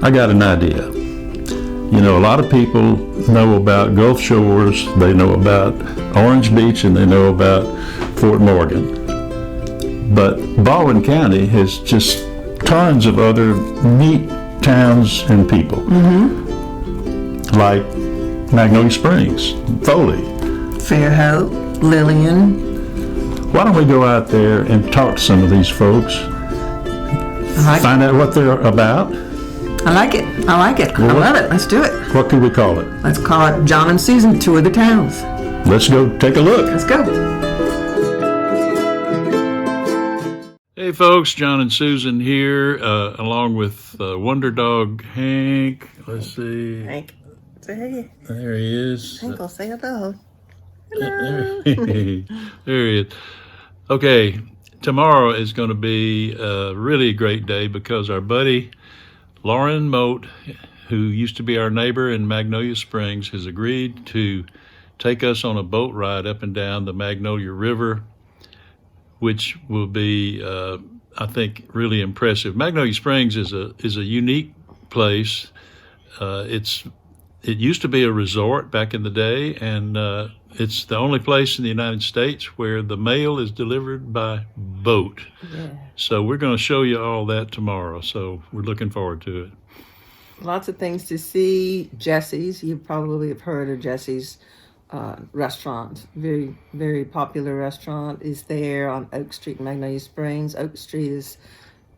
I got an idea. You know, a lot of people know about Gulf Shores, they know about Orange Beach, and they know about Fort Morgan. But Baldwin County has just tons of other neat towns and people. Like Magnolia Springs, Foley. Fairhope, Lillian. Why don't we go out there and talk to some of these folks, find out what they're about? I like it. I love it. Let's do it. What could we call it? Let's call it John and Susan Tour the Towns. Let's go take a look. Let's go. Hey folks, John and Susan here, along with Wonder Dog Hank. Let's see. Hank, say There he is. Hank will say hello. There he is. Okay, tomorrow is going to be a really great day because our buddy Lauren Moat, who used to be our neighbor in Magnolia Springs, has agreed to take us on a boat ride up and down the Magnolia River, which will be, I think, really impressive. Magnolia Springs is a unique place. It used to be a resort back in the day, and it's the only place in the United States where the mail is delivered by boat. Yeah. So we're going to show you all that tomorrow. So we're looking forward to it. Lots of things to see. Jesse's, you probably have heard of Jesse's restaurant. Very, very popular restaurant is there on Oak Street in Magnolia Springs. Oak Street is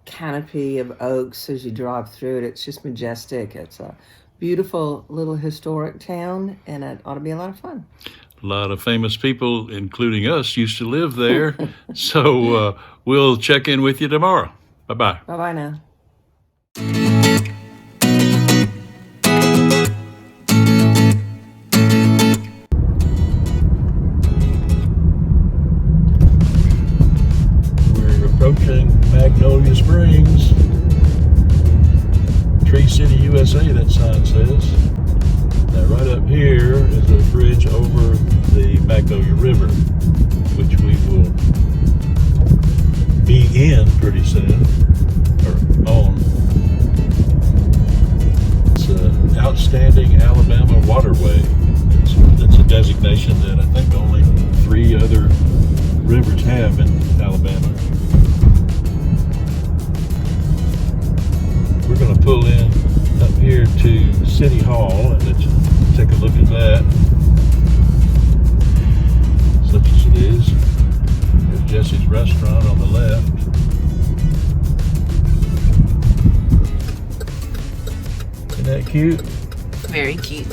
canopy of oaks as you drive through it. It's just majestic. It's a beautiful little historic town, and it ought to be a lot of fun. A lot of famous people, including us, used to live there. So we'll check in with you tomorrow. Bye-bye. Bye-bye now. We're approaching Magnolia Springs. Tree City, USA, that sign says. Now right up here is a bridge over the Magnolia River, which we will be in pretty soon, or on. It's an outstanding Alabama waterway. It's a designation that I think only 3 other rivers have in Alabama. We're going to pull in up here to City Hall and let you take a look at that. Such as it is. There's Jesse's restaurant on the left. Isn't that cute? Very cute.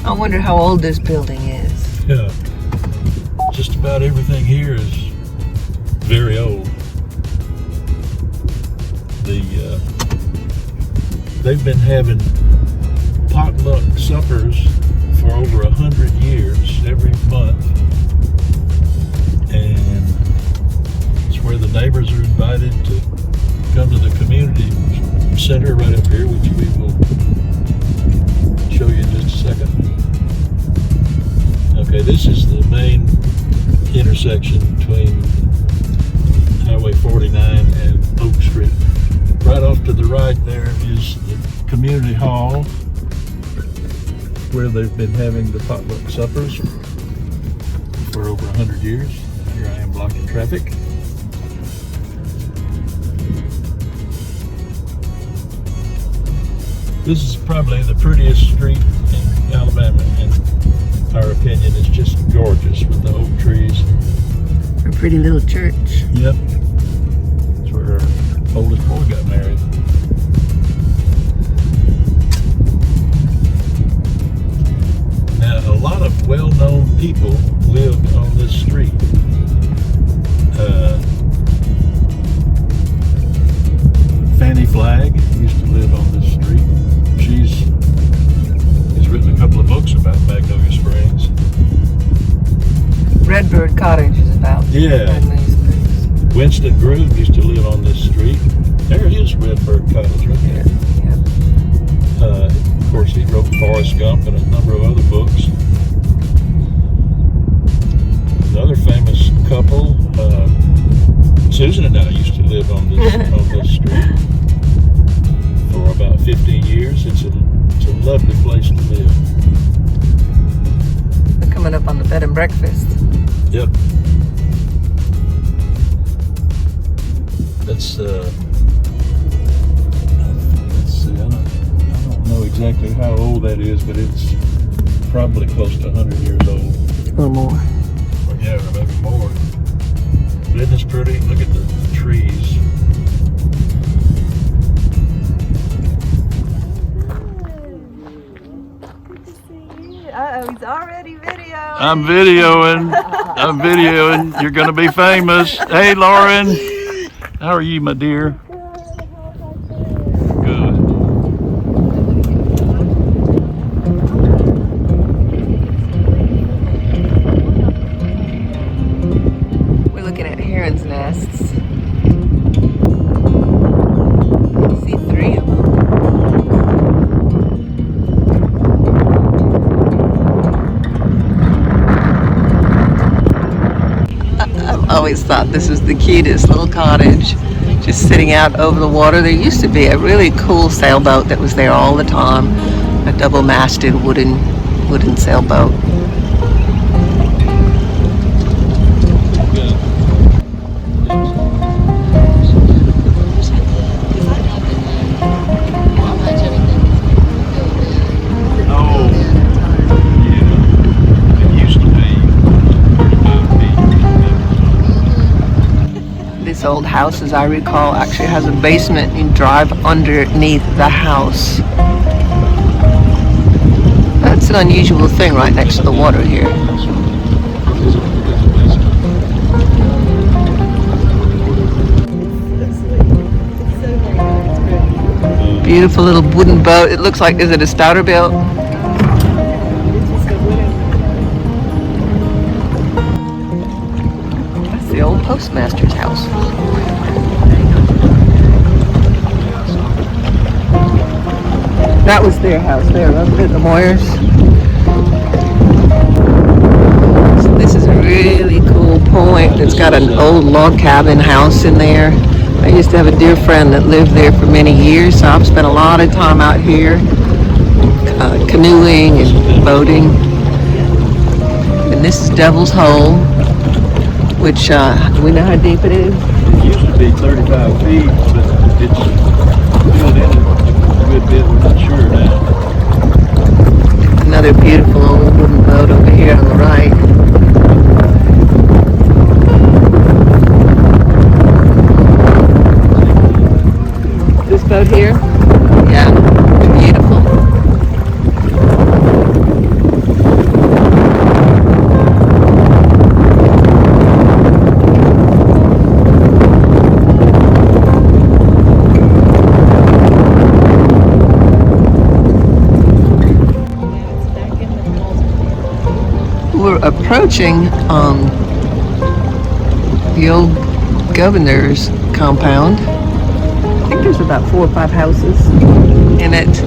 I wonder how old this building is. Yeah. Just about everything here is very old. They've been having potluck suppers for over 100 years, every month, and it's where the neighbors are invited to come to the community center right up here, which we will show you in just a second. Okay, this is the main intersection between Highway 49 and Oak Street. Right off to the right there is the community hall where they've been having the potluck suppers for over 100 years. Here I am blocking traffic. This is probably the prettiest street in Alabama, in our opinion. It's just gorgeous with the oak trees. A pretty little church. Yep. That's where our oldest boy got married. Now, a lot of well-known people lived on this street. Fannie Flagg used to live on this street. She's written a couple of books about Magnolia Springs. Redbird Cottage is about Magnolia Springs. Winston Groove used to live on this street. There is Redbird Cottage right there. Yeah. Of course, he wrote Forrest Gump and a number of other books. Another famous couple, Susan and I used to live on this street for about 15 years. It's a lovely place to live. We're coming up on the bed and breakfast. Yep. That's let's see. I don't know exactly how old that is, but it's probably close to 100 years old. Or more. Yeah, or maybe more. But isn't this pretty? Look at the trees. Uh-oh, he's already videoing. I'm videoing. I'm videoing. You're going to be famous. Hey, Lauren. How are you, my dear? Good. We're looking at heron's nests. See 3 of them. I've always thought this was the cutest little cottage, just sitting out over the water. There used to be a really cool sailboat that was there all the time, a double-masted wooden sailboat. This old house, as I recall, actually has a basement. You drive underneath the house. That's an unusual thing right next to the water here. Beautiful little wooden boat. It looks like, is it a Stouterbilt? That's the old postmaster's house. That was their house there, wasn't it? The Moyers. So this is a really cool point. It's got an old log cabin house in there. I used to have a dear friend that lived there for many years, so I've spent a lot of time out here canoeing and boating. And this is Devil's Hole, which do we know how deep it is? It used to be 35 feet, but it's filled in a good bit. We're not sure now. Another beautiful old wooden boat over here on the right. This boat here? Yeah, beautiful. We're approaching the old governor's compound. I think there's about 4 or 5 houses in it.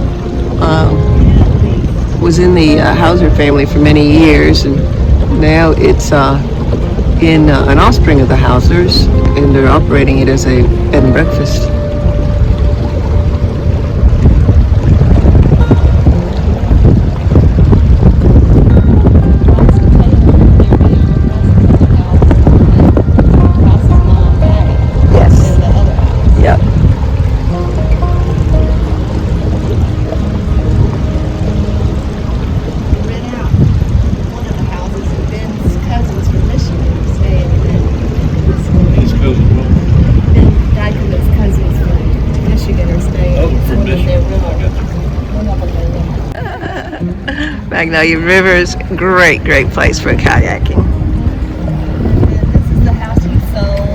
Was in the Hauser family for many years, and now it's in an offspring of the Hausers, and they're operating it as a bed and breakfast. Magnolia River is a great place for kayaking. This is the house you sold.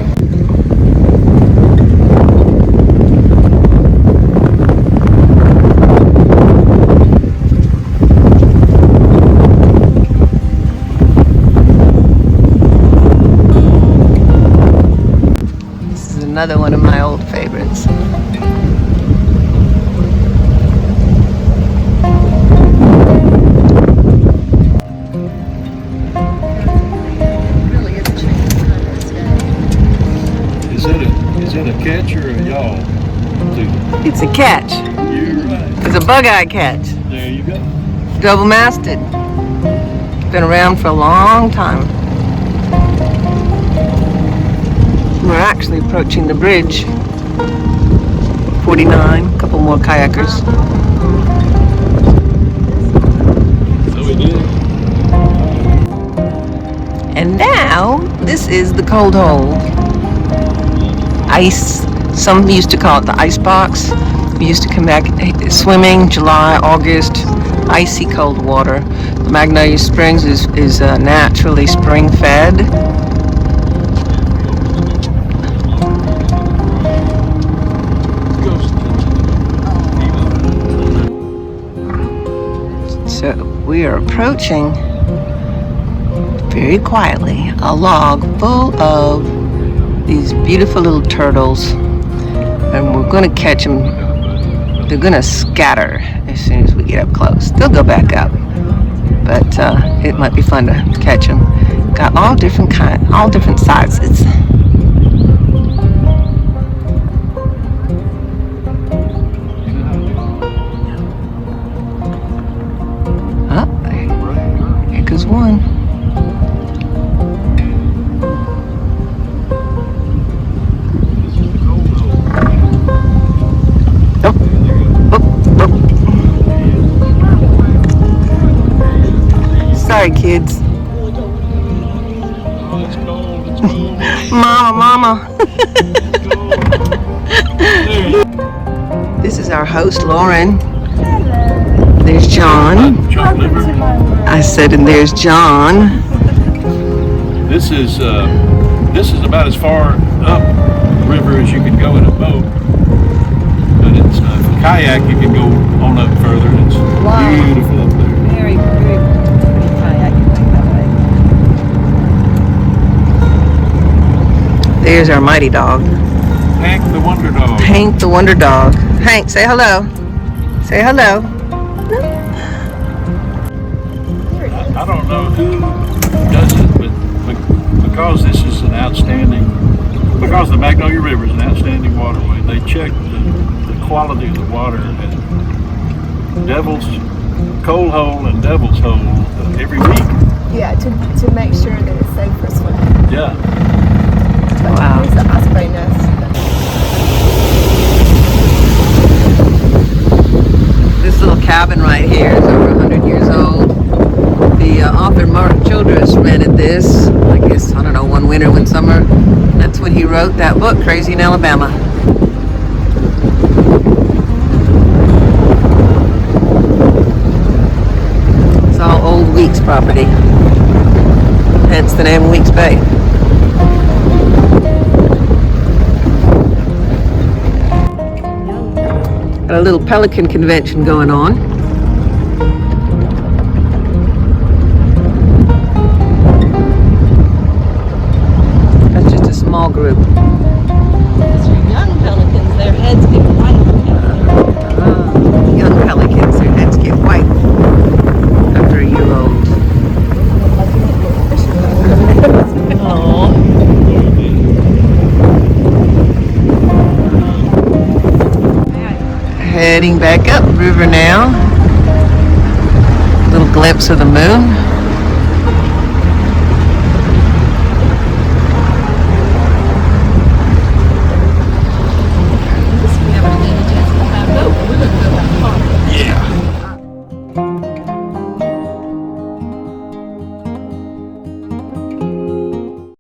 This is another one of my old favorites. Is that a catch or a yaw? It's a catch. You're right. It's a bug-eye catch. There you go. Double-masted. Been around for a long time. We're actually approaching the bridge. 49, a couple more kayakers. So we did. And now, this is the cold hole. Ice, some used to call it the ice box. We used to come back swimming July, August, icy cold water. Magnolia Springs is naturally spring fed. So we are approaching very quietly a log full of these beautiful little turtles, and we're going to catch them. They're going to scatter as soon as we get up close. They'll go back up, but it might be fun to catch them. Got all different sizes. Oh, here goes one. Sorry, kids. It's cold. It's cold. Mama. This is our host, Lauren. There's John. Welcome to my world. I said, and there's John. This is about as far up river as you can go in a boat. But it's kayak. You can go on up further. It's Wow. beautiful up there. Very, very pretty kayaking that way. There's our mighty dog, Hank the Wonder Dog. Hank the Wonder Dog. Hank, say hello. Say hello. I don't know who does it, but because this is because the Magnolia River is an outstanding waterway, they check the quality of the water at Coal Hole and Devil's Hole every week. Yeah, to make sure that it's safe for swimming. Yeah. Wow. There's the osprey nest. This little cabin right here is over 100 years old. The author Martin Childress rented this, I guess, I don't know, one winter, one summer. That's when he wrote that book, Crazy in Alabama. It's all old Weeks property, hence the name Weeks Bay. Got a little pelican convention going on. That's just a small group. These are young pelicans. Their heads get white. Young pelicans, their heads get white after a year old. Oh. Heading back up river now. Little glimpse of the moon.